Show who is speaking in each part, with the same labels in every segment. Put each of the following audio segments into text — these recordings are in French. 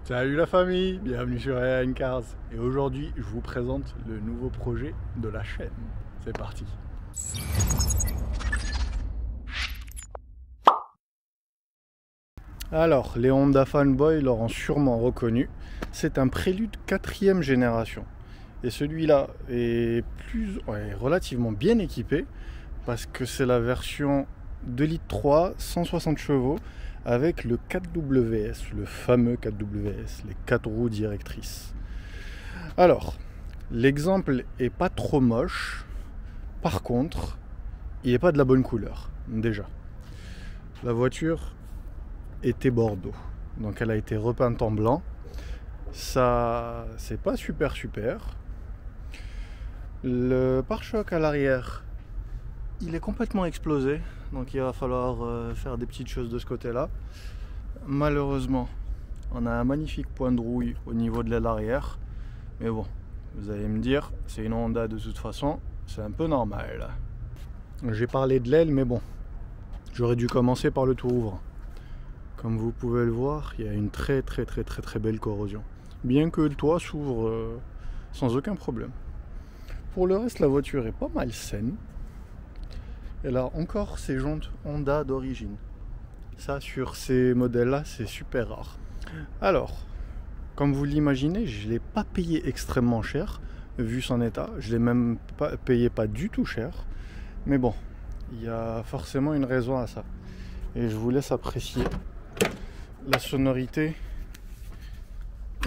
Speaker 1: Salut la famille, bienvenue sur AN Cars. Et aujourd'hui, je vous présente le nouveau projet de la chaîne. C'est parti. Alors, les Honda fanboys l'auront sûrement reconnu. C'est un Prélude 4e génération. Et celui-là est relativement bien équipé parce que c'est la version 2,3 litres 160 chevaux avec le 4WS, le fameux 4WS, les 4 roues directrices. Alors, l'exemple est pas trop moche. Par contre, il n'est pas de la bonne couleur, déjà. La voiture était bordeaux, donc elle a été repeinte en blanc. Ça, c'est pas super. Le pare-choc à l'arrière, il est complètement explosé, donc il va falloir faire des petites choses de ce côté-là. Malheureusement, on a un magnifique point de rouille au niveau de l'aile arrière, mais bon, vous allez me dire, c'est une Honda de toute façon, c'est un peu normal. J'ai parlé de l'aile, mais bon, j'aurais dû commencer par le tour ouvrant. Comme vous pouvez le voir, il y a une très belle corrosion, bien que le toit s'ouvre sans aucun problème. Pour le reste, la voiture est pas mal saine. Elle a encore ses jantes Honda d'origine. Ça, sur ces modèles-là, c'est super rare. Alors, comme vous l'imaginez, je ne l'ai pas payé extrêmement cher, vu son état. Je ne l'ai même pas payé pas du tout cher. Mais bon, il y a forcément une raison à ça. Et je vous laisse apprécier la sonorité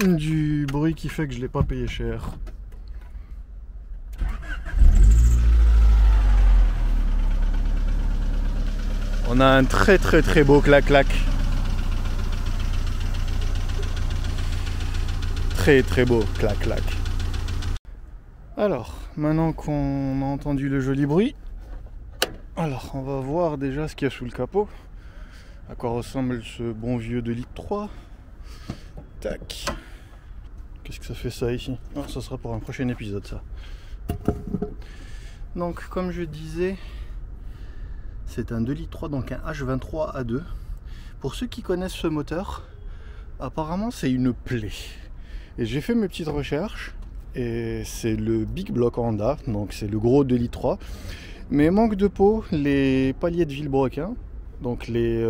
Speaker 1: du bruit qui fait que je ne l'ai pas payé cher. On a un très beau clac-clac. Très beau clac-clac. Alors, maintenant qu'on a entendu le joli bruit, alors on va voir déjà ce qu'il y a sous le capot. À quoi ressemble ce bon vieux 2,3 litres. Tac. Qu'est-ce que ça fait ça ici? Non, ça sera pour un prochain épisode ça. Donc comme je disais, c'est un 2,3 litres, donc un H23 A2. Pour ceux qui connaissent ce moteur, apparemment c'est une plaie. Et j'ai fait mes petites recherches et c'est le Big Block Honda, donc c'est le gros 2,3 litres. Mais manque de peau, les paliers de Villebrequin, donc les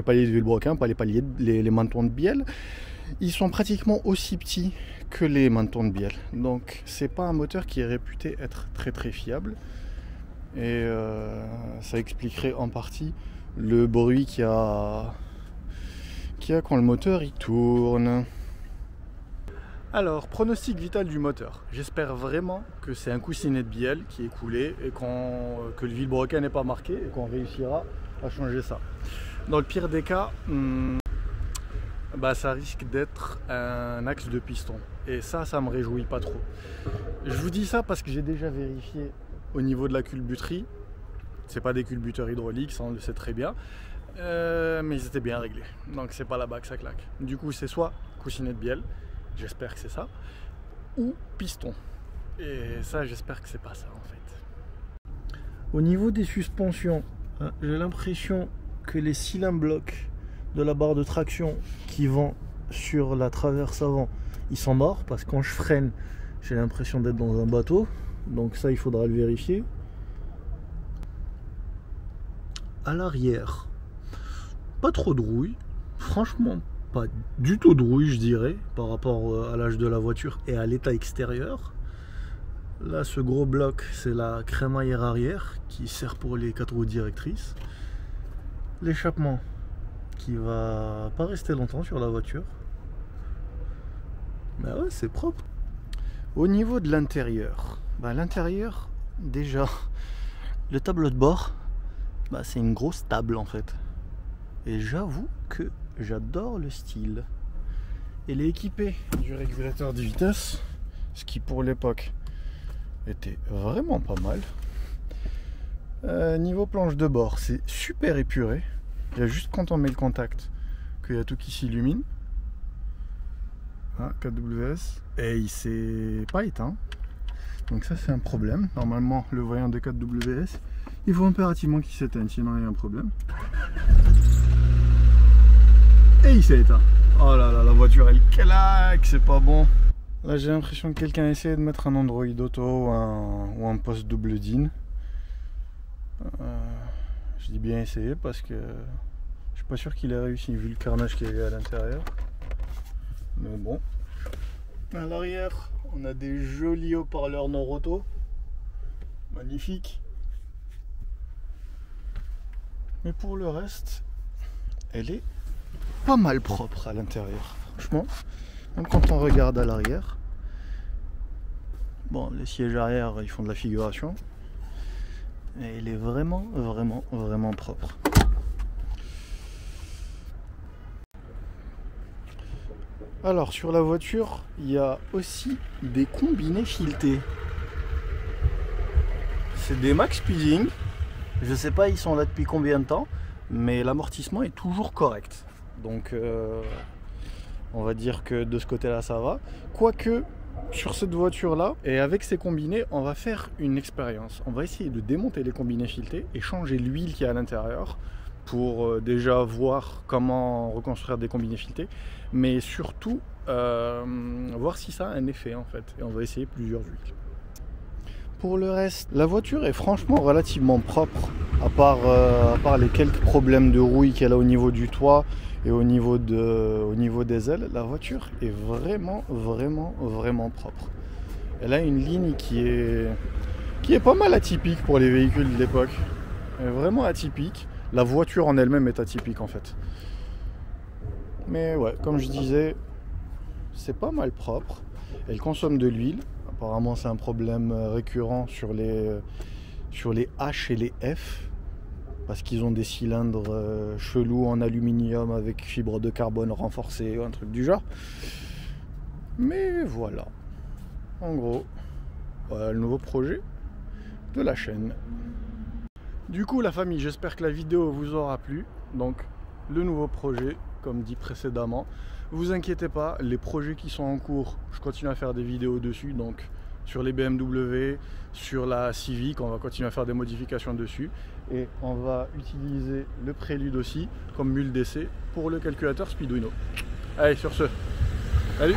Speaker 1: paliers de Villebrequin, pas les paliers, les mentons de bielle, ils sont pratiquement aussi petits que les mentons de bielle. Donc c'est pas un moteur qui est réputé être très fiable. Et ça expliquerait en partie le bruit qu'il y a quand le moteur il tourne. Alors, pronostic vital du moteur. J'espère vraiment que c'est un coussinet de bielle qui est coulé et que le Villebrequin n'est pas marqué et qu'on réussira à changer ça. Dans le pire des cas, ça risque d'être un axe de piston. Et ça me réjouit pas trop. Je vous dis ça parce que j'ai déjà vérifié au niveau de la culbuterie. C'est pas des culbuteurs hydrauliques, ça on le sait très bien. Mais ils étaient bien réglés. Donc c'est pas là-bas que ça claque. Du coup c'est soit coussinet de bielle, j'espère que c'est ça, ou piston. Et ça j'espère que c'est pas ça en fait. Au niveau des suspensions, j'ai l'impression que les cylindres blocs de la barre de traction qui vont sur la traverse avant, ils sont morts parce que quand je freine, j'ai l'impression d'être dans un bateau. Donc ça il faudra le vérifier. À l'arrière, pas trop de rouille, franchement pas du tout de rouille je dirais, par rapport à l'âge de la voiture et à l'état extérieur. Là ce gros bloc c'est la crémaillère arrière qui sert pour les 4 roues directrices. L'échappement qui va pas rester longtemps sur la voiture. Mais ouais, c'est propre. Au niveau de l'intérieur, l'intérieur, déjà, le tableau de bord, c'est une grosse table en fait. Et j'avoue que j'adore le style. Elle est équipée du régulateur de vitesse, ce qui pour l'époque était vraiment pas mal. Niveau planche de bord, c'est super épuré. Il y a juste quand on met le contact qu'il y a tout qui s'illumine. 4WS. Et il s'est pas éteint. Donc ça c'est un problème. Normalement le voyant de 4WS, il faut impérativement qu'il s'éteigne, sinon il y a un problème. Et il s'est éteint. Oh là là, la voiture elle claque, c'est pas bon. Là j'ai l'impression que quelqu'un a essayé de mettre un Android Auto ou un poste double DIN. Je dis bien essayé parce que je suis pas sûr qu'il ait réussi vu le carnage qu'il y a à l'intérieur. Mais bon. À l'arrière, on a des jolis haut-parleurs non-roto. Magnifique. Mais pour le reste, elle est pas mal propre à l'intérieur. Franchement, même quand on regarde à l'arrière. Bon, les sièges arrière, ils font de la figuration. Et il est vraiment, vraiment, vraiment propre. Alors, sur la voiture, il y a aussi des combinés filetés. C'est des Max Speeding. Je sais pas, ils sont là depuis combien de temps, mais l'amortissement est toujours correct. Donc, on va dire que de ce côté-là, ça va. Quoique, sur cette voiture-là, et avec ces combinés, on va faire une expérience. On va essayer de démonter les combinés filetés et changer l'huile qui est à l'intérieur pour déjà voir comment reconstruire des combinés filetés, mais surtout voir si ça a un effet en fait. Et on va essayer plusieurs huiles. Pour le reste, la voiture est franchement relativement propre, à part les quelques problèmes de rouille qu'elle a au niveau du toit et au niveau des ailes. La voiture est vraiment, vraiment, vraiment propre. Elle a une ligne qui est pas mal atypique pour les véhicules de l'époque. Elle est vraiment atypique. La voiture en elle-même est atypique en fait. Mais ouais, comme je disais, c'est pas mal propre. Elle consomme de l'huile. Apparemment c'est un problème récurrent sur les H et les F. Parce qu'ils ont des cylindres chelous en aluminium avec fibre de carbone renforcée ou un truc du genre. Mais voilà. En gros, voilà le nouveau projet de la chaîne. Du coup la famille, j'espère que la vidéo vous aura plu. Donc le nouveau projet, comme dit précédemment. Vous inquiétez pas, les projets qui sont en cours, je continue à faire des vidéos dessus. Donc sur les BMW, sur la Civic, on va continuer à faire des modifications dessus. Et on va utiliser le Prélude aussi comme mule d'essai pour le calculateur Speeduino. Allez, sur ce, salut!